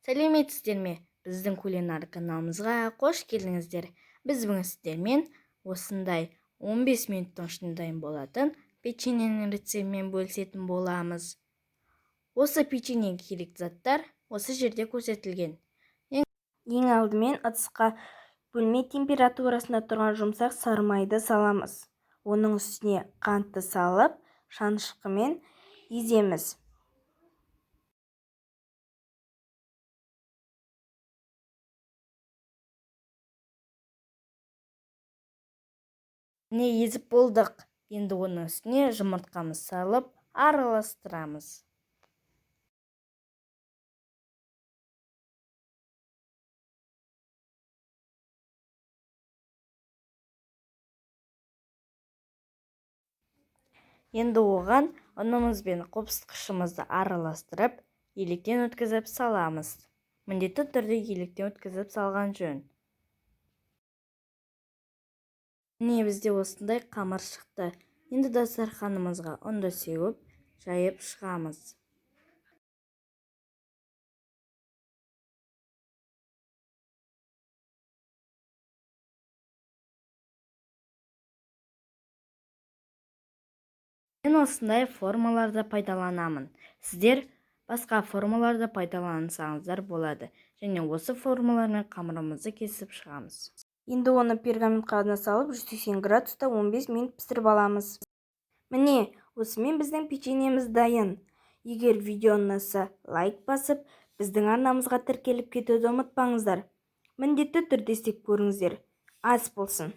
Сәлеметсіздер ме? Біздің кулинар каналымызға қош келдіңіздер. Біз бүгін сіздермен осындай 15 минуттың ішінде дайын болатын печеньенің рецептімен бөлісетін боламыз. Осы печеньеге керекті заттар осы жерде көрсетілген. Ең алдымен ыдысқа бөлме температурасында тұрған жұмсақ сары майды саламыз. Оның үстіне қантты салып, шанышқымен еземіз. Міне езіп болдық. Енді оның үстіне жұмыртқамыз салып араластырамыз. Енді оған ұнымыз бен қопсытқышымызды араластырып, електен өткізіп саламыз. Міндетті түрде електен өткізіп салған жөн. Міне бізде осындай қамыр шықты. Енді дастарханымызға ұнды сеуіп, жайып шығамыз. Мен осындай формаларды пайдаланамын. Сіздер басқа формаларды пайдалансаңыздар болады. Және осы формалармен қамырымызды кесіп шығамыз. Енді оны пергамент қағазына салып 180 градуста 15 минут пісіріп аламыз. Міне, осымен біздің печеньеміз дайын. Егер видео ұнаса, лайк басып, біздің арнамызға тіркеліп кетуді ұмытпаңыздар. Міндетті түрде істеп көріңіздер. Ас болсын.